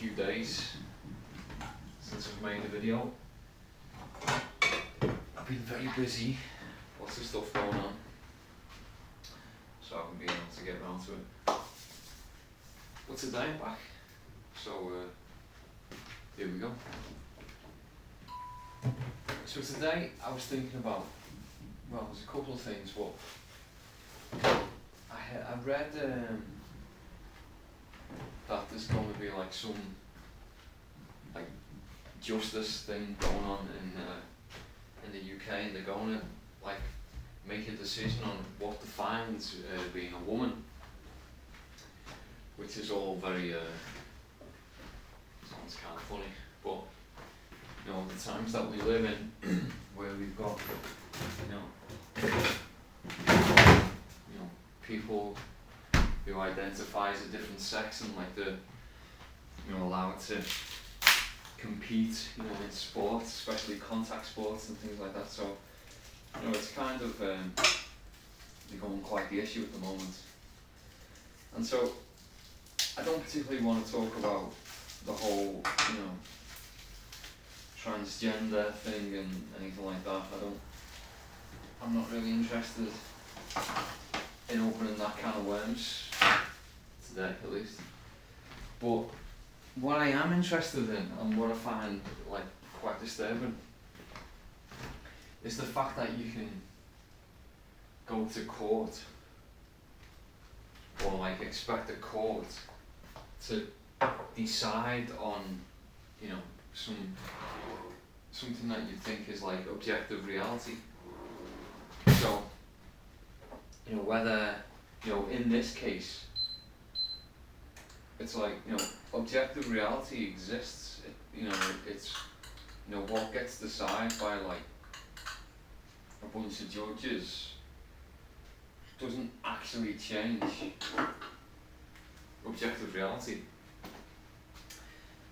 few days since I've made a video. I've been very busy, lots of stuff going on, so I haven't been able to get around to it. But today I'm back, so here we go. So today I was thinking about, well, there's a couple of things, but I read that there's going to be like some like justice thing going on in the UK, and they're going to like make a decision on what defines being a woman, which is all very sounds kind of funny, but you know, the times that we live in, where we've got people who identify as a different sex and like the allowed to compete in sports, especially contact sports and things like that. So it's kind of becoming quite the issue at the moment. And so I don't particularly want to talk about the whole transgender thing and anything like that. I'm not really interested in opening that can of worms today, at least. But what I am interested in, and what I find like quite disturbing, is the fact that you can go to court, or like expect a court to decide on something that you think is like objective reality. So whether in this case it's like objective reality exists. It's what gets decided by like a bunch of judges doesn't actually change objective reality.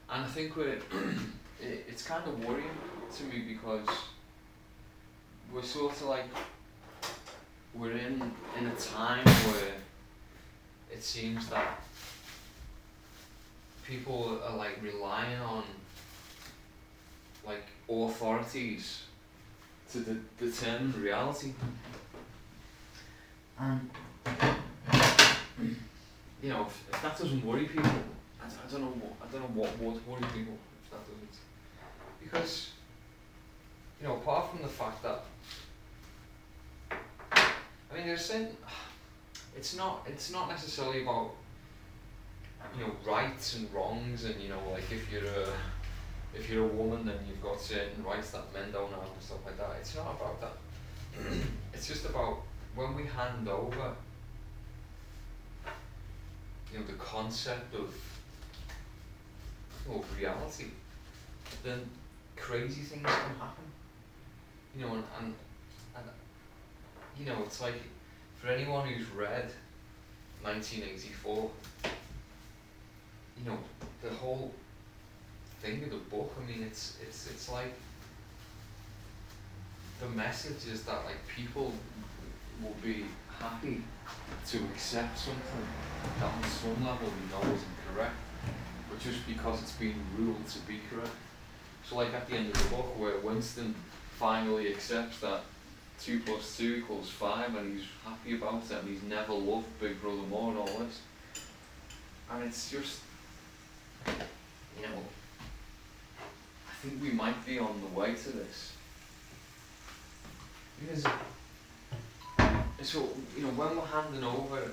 And I think it's kind of worrying to me, because we're sort of like we're in a time where it seems that people are like relying on like authorities to determine reality. And if that doesn't worry people, I don't know what would worry people if that doesn't. Because apart from the fact that there's saying it's not necessarily about rights and wrongs, and like if you're a woman then you've got certain rights that men don't have and stuff like that. It's not about that. It's just about when we hand over the concept of reality, then crazy things can happen. And it's like, for anyone who's read 1984, the whole thing of the book, it's like the message is that like people will be happy to accept something that on some level we know isn't correct, but just because it's been ruled to be correct. So like at the end of the book, where Winston finally accepts that 2 + 2 = 5, and he's happy about it, and he's never loved Big Brother more and all this. And it's just, I think we might be on the way to this. Because, so, when we're handing over,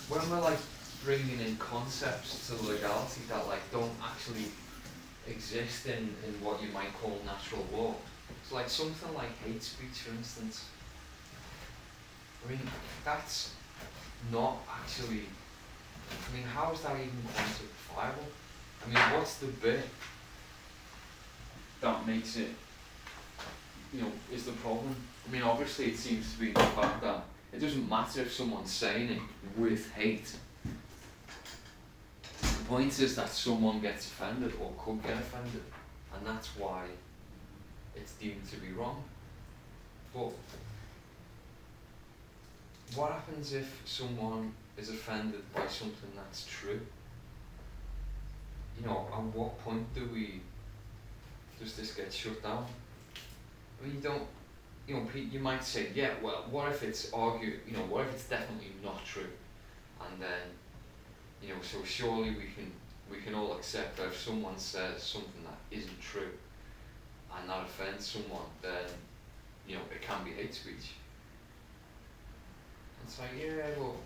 when we're like bringing in concepts to legality that like don't actually exist in what you might call natural law. It's like something like hate speech, for instance. That's not actually, how is that even quantifiable? What's the bit that makes it, is the problem? Obviously it seems to be the fact that it doesn't matter if someone's saying it with hate. The point is that someone gets offended or could get offended, and that's why it's deemed to be wrong. But what happens if someone is offended by something that's true? at what point does this get shut down? I mean, you don't, you might say, yeah, well, what if it's what if it's definitely not true? And then, so surely we can all accept that if someone says something that isn't true and that offends someone, then, it can be hate speech. It's like, yeah, well,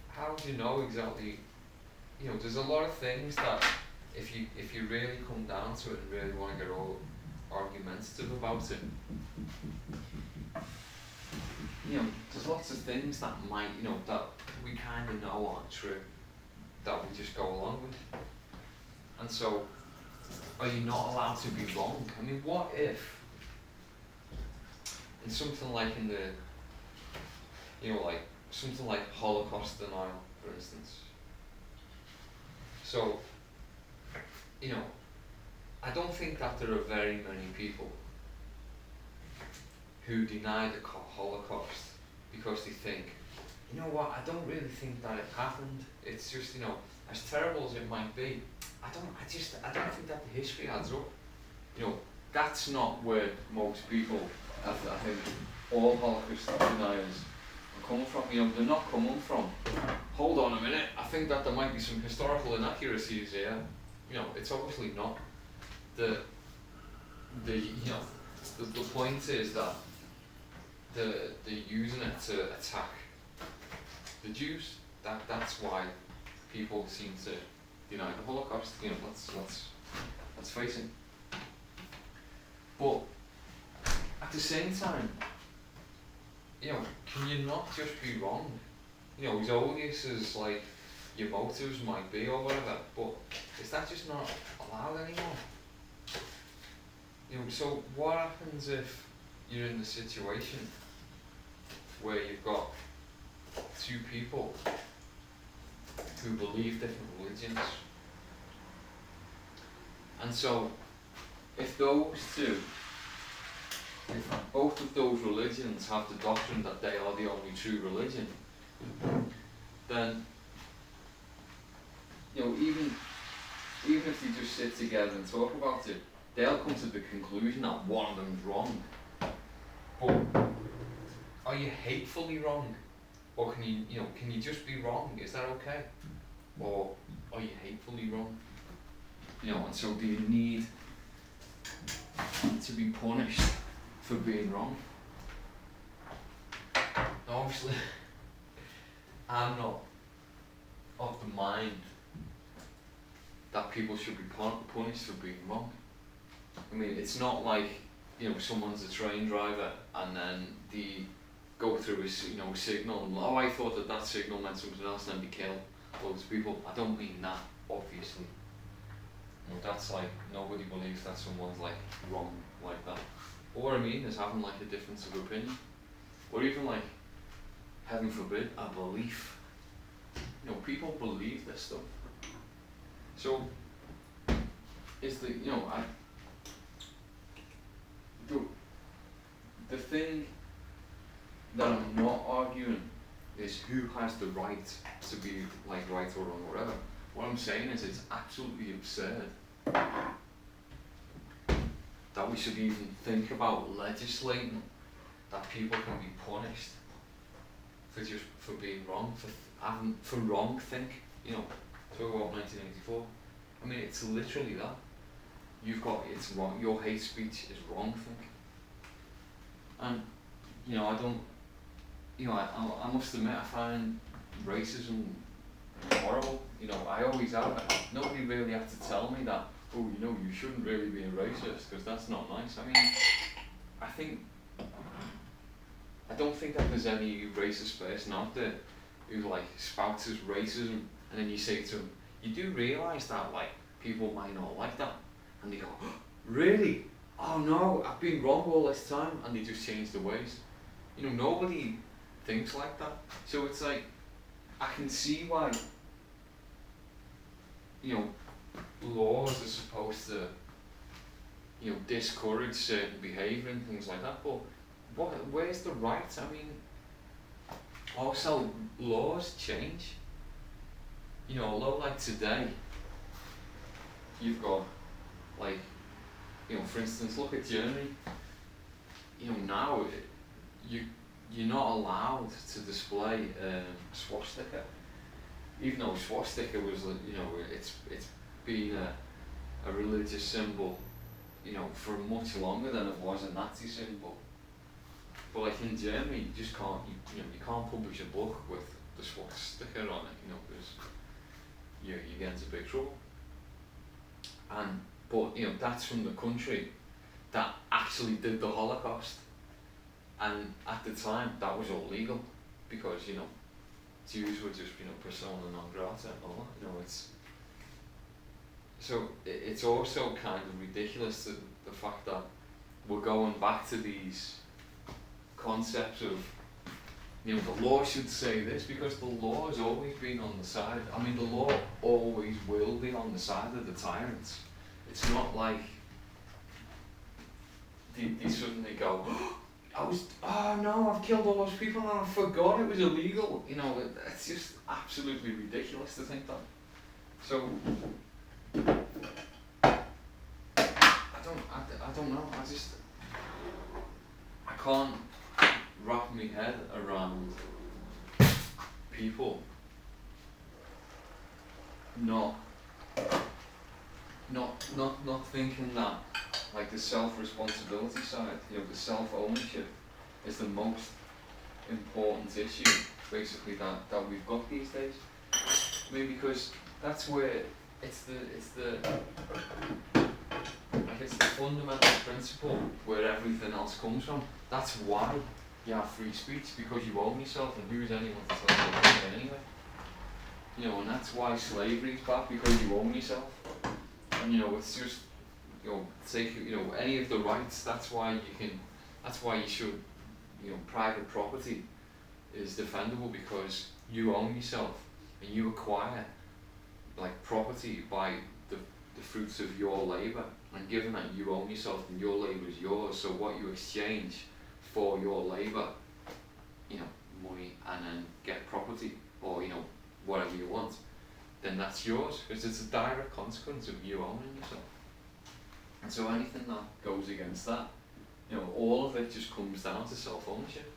how do you know exactly? There's a lot of things that if you really come down to it and really want to get all argumentative about it, there's lots of things that might, that we kind of know aren't true, that we just go along with. And so, are you not allowed to be wrong? I mean, what if, in something like in the, like something like Holocaust denial, for instance. So, I don't think that there are very many people who deny the Holocaust because they think, you know what, I don't really think that it happened. It's just, as terrible as it might be, I don't think that the history adds up. That's not where most people, I think, all Holocaust deniers are coming from. They're not coming from, hold on a minute, I think that there might be some historical inaccuracies here. It's obviously not. The point is that they're using it to attack the Jews. That's why people seem to deny the Holocaust. Let's face it. But at the same time, can you not just be wrong? As odious as like your motives might be or whatever, but is that just not allowed anymore? So what happens if you're in the situation where you've got two people who believe different religions? And so if both of those religions have the doctrine that they are the only true religion, then even if they just sit together and talk about it, they'll come to the conclusion that one of them is wrong. But are you hatefully wrong? Or can you just be wrong? Is that okay? Or are you hatefully wrong? And so do you need to be punished for being wrong? Now obviously, I'm not of the mind that people should be punished for being wrong. I mean, it's not like, someone's a train driver and then they go through a signal and, I thought that signal meant something else, and then they kill loads of people. I don't mean that, obviously. That's like, nobody believes that someone's like wrong like that. But what I mean is having like a difference of opinion. Or even like, heaven forbid, a belief. People believe this stuff. So, is the thing that I'm not arguing is who has the right to be like right or wrong or whatever. What I'm saying is it's absolutely absurd that we should even think about legislating that people can be punished for being wrong, for wrong think. Talk about 1984. I mean, it's literally that. It's wrong. Your hate speech is wrong think. And I don't. I must admit, I find racism horrible. I always have. Nobody really had to tell me that. Oh, you shouldn't really be a racist because that's not nice. I mean, I don't think that there's any racist person out there who like spouts racism, and then you say to them, you do realise that like people might not like that, and they go, oh, really? Oh no, I've been wrong all this time, and they just change their ways. Nobody thinks like that. So it's like, I can see why, laws are supposed to, discourage certain behaviour and things like that, but where's the right? I mean, also, laws change. you know, although like today, you've got like, you know, for instance, look at Germany. You know, now you you're not allowed to display swastika, even though swastika was, you know, it's been a religious symbol, you know, for much longer than it was a Nazi symbol. But like in Germany, you just can't, you know, you can't publish a book with the swastika on it, you know, because you get into big trouble. And but you know, that's from the country that actually did the Holocaust, and at the time that was all legal, because, you know, Jews were just, you know, persona non grata and all that. You know, it's also kind of ridiculous, the fact that we're going back to these concepts of, you know, the law should say this, because the law has always been on the side. I mean, the law always will be on the side of the tyrants. It's not like they suddenly go, oh no, I've killed all those people and I forgot it was illegal. You know, it's just absolutely ridiculous to think that. So, I don't know, I can't wrap my head around people not thinking that, like, the self-responsibility side, you know, the self-ownership is the most important issue, basically, that we've got these days. I mean, because that's where it's the fundamental principle where everything else comes from. That's why you have free speech, because you own yourself, and who is anyone to tell you about it anyway? You know, and that's why slavery is bad, because you own yourself. And, you know, it's just, you know, take, you know, any of the rights, that's why you should, you know, private property is defendable, because you own yourself, and you acquire, like, property by the fruits of your labour, and given that you own yourself and your labour is yours, so what you exchange for your labour, you know, money, and then get property, or, you know, whatever you want, then that's yours, because it's a direct consequence of you owning yourself. And so anything that goes against that, you know, all of it just comes down to self-ownership.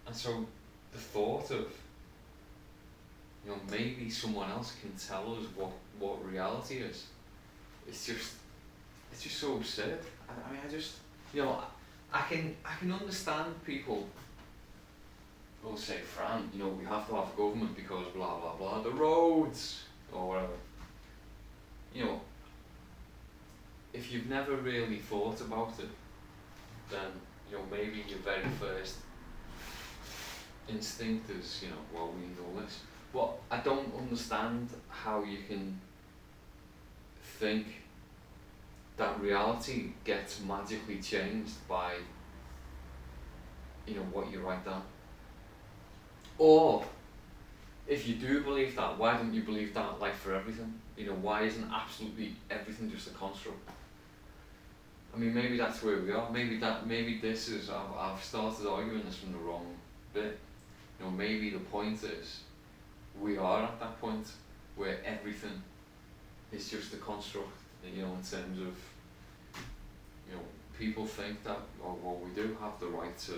And so the thought of, you know, maybe someone else can tell us what reality is, it's just so absurd. I mean, I just, you know, I can understand people will say, Fran, you know, we have to have a government because blah blah blah, the roads, or whatever. You know, if you've never really thought about it, then, you know, maybe your very first instinct is, you know, well, we need all this. But I don't understand how you can think that reality gets magically changed by, you know, what you write down. Or, if you do believe that, why don't you believe that, like, for everything? You know, why isn't absolutely everything just a construct? I mean, maybe that's where we are. Maybe this is, I've started arguing this from the wrong bit. You know, maybe the point is, we are at that point where everything is just a construct, you know, in terms of, you know, people think that, oh, well, we do have the right to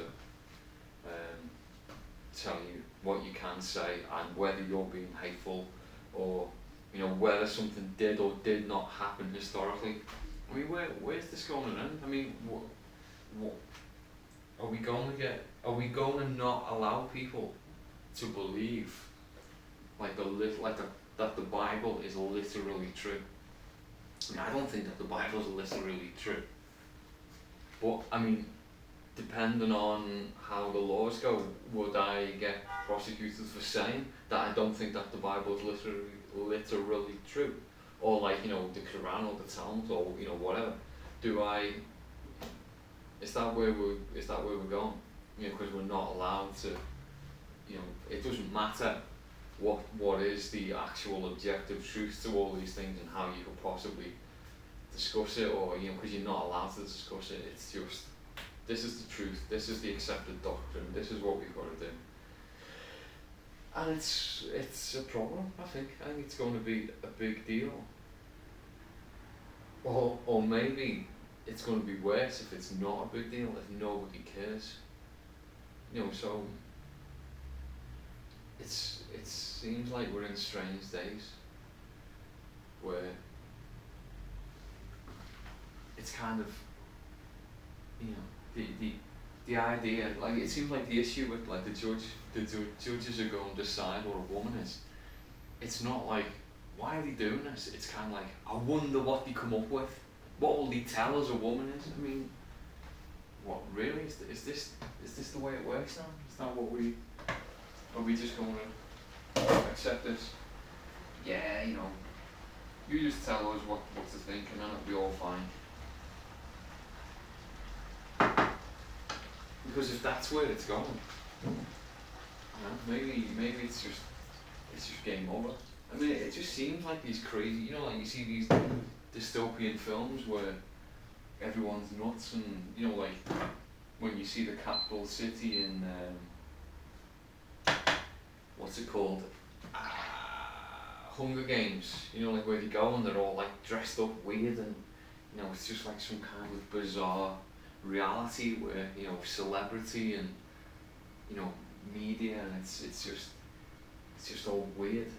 tell you what you can say, and whether you're being hateful, or, you know, whether something did or did not happen historically. I mean, where's this going to end? I mean, what are we going to not allow people to believe, like, that the Bible is literally true? I mean, I don't think that the Bible is literally true, but I mean, depending on how the laws go, would I get prosecuted for saying that I don't think that the Bible is literally true? Or, like, you know, the Quran or the Talmud, or, you know, whatever. Is that where we're going? You know, because we're not allowed to, you know, it doesn't matter what is the actual objective truth to all these things and how you could possibly discuss it, or, you know, because you're not allowed to discuss it. It's just, this is the truth, this is the accepted doctrine, this is what we've got to do. And it's a problem, I think. I think it's going to be a big deal. Or maybe it's going to be worse if it's not a big deal, if nobody cares. So it seems like we're in strange days where it's kind of, the idea, like it seems like the issue with like the judges are going to decide what a woman is. It's not like, why are they doing this? It's kind of like, I wonder what they come up with. What will they tell us a woman is? I mean, what really is this the way it works now? Is that what are we just going to accept this? Yeah, you just tell us what to think, and then it'll be all fine. Because if that's where it's going, maybe it's just game over. I mean, it just seems like these crazy, like you see these dystopian films where everyone's nuts, and like when you see the capital city in what's it called? Hunger Games. Like where they go and they're all like dressed up weird, and it's just like some kind of bizarre reality where celebrity and media, and it's just all weird.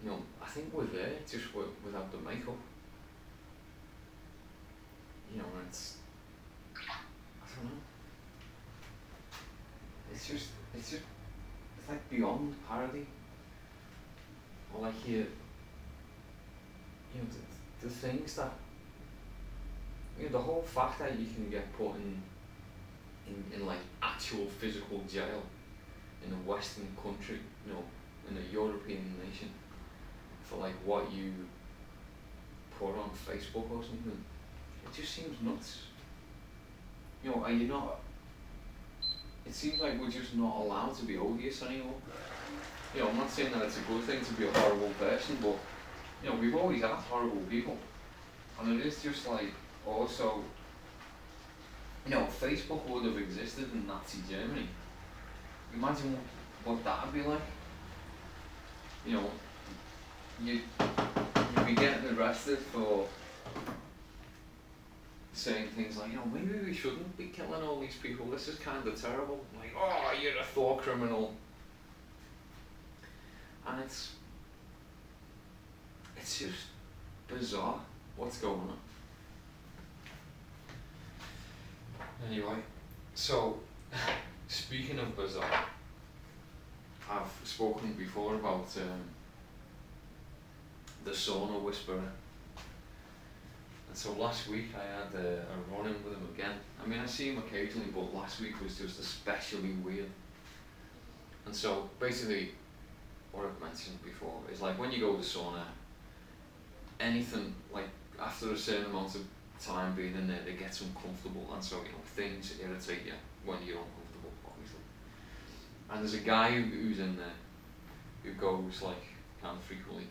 I think we're there just without the makeup. And it's, I don't know. It's like beyond parody. Or like the things that, the whole fact that you can get put in like actual physical jail in a Western country, in a European nation, for like what you put on Facebook or something, it just seems nuts. Are you not? It seems like we're just not allowed to be odious anymore. I'm not saying that it's a good thing to be a horrible person, but we've always had horrible people, and it is just like also. Facebook would have existed in Nazi Germany. Imagine what that would be like. You'd be getting arrested for saying things like, maybe we shouldn't be killing all these people. This is kind of terrible. Like, oh, you're a thought criminal. And it's just bizarre what's going on. Anyway, so speaking of bizarre, I've spoken before about the sauna whisperer. And so last week I had a run-in with him again. I mean, I see him occasionally, but last week was just especially weird. And so basically, what I've mentioned before is like when you go to sauna, anything like after a certain amount of time being in there, they get uncomfortable, and so things irritate you when you're uncomfortable, obviously. And there's a guy who's in there who goes like kind of frequently,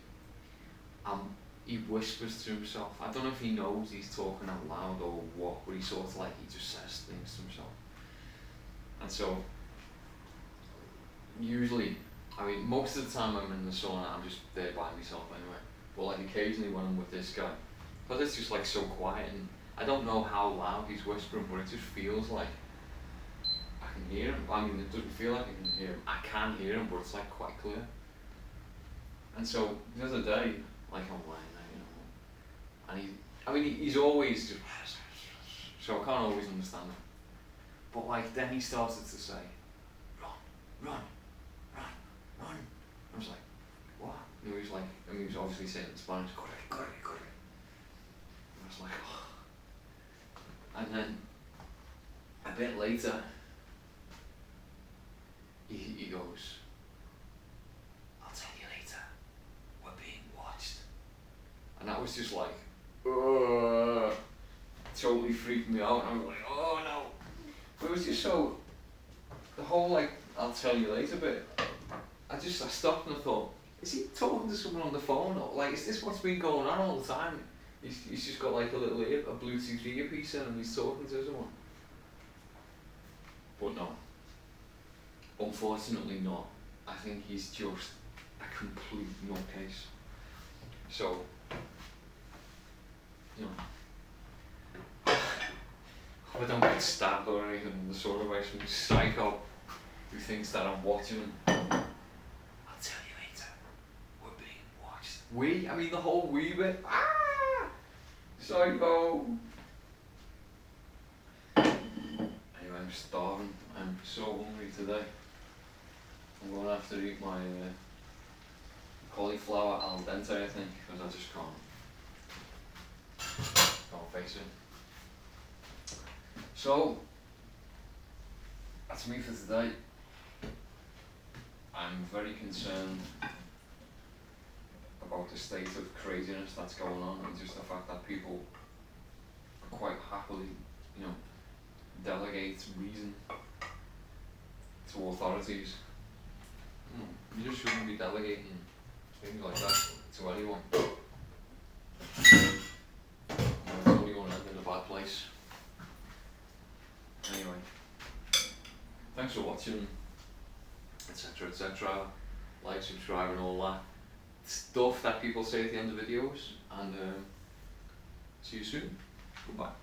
he whispers to himself. I don't know if he knows he's talking out loud or what, but he sort of like, he just says things to himself. And so usually, I mean, most of the time I'm in the sauna, I'm just there by myself anyway. But like occasionally when I'm with this guy, because it's just like so quiet, and I don't know how loud he's whispering, but it just feels like I can hear him. I mean, it doesn't feel like I can hear him. I can hear him, but it's like quite clear. And so the other day, like I'm lying there, and he's always just, so I can't always understand him. But like then he started to say, run. I was like, what? And he was like, he was obviously saying in Spanish, corre. And I was like, oh. And then a bit later, he goes, I'll tell you later, we're being watched. And that was just like, totally freaked me out. And I was like, oh no. But it was just so, the whole like, I'll tell you later bit, I stopped and I thought, is he talking to someone on the phone? Or like, is this what's been going on all the time? He's just got like a Bluetooth earpiece in and he's talking to someone. But no. Unfortunately not. I think he's just a complete nutcase. So, you know, I don't get stabbed or anything in the sort of way, some psycho who thinks that I'm watching him. I'll tell you later, we're being watched. I mean the whole we bit. Ah! Psycho! Anyway, I'm starving. I'm so hungry today. I'm going to have to eat my cauliflower al dente, I think, because I just can't face it. So, that's me for today. I'm very concerned about the state of craziness that's going on, and just the fact that people quite happily, you know, delegate reason to authorities. You just shouldn't be delegating things like that to anyone. It's only going to end in a bad place. Anyway, thanks for watching, etc, etc. Like, subscribe and all that stuff that people say at the end of videos, and see you soon. Goodbye.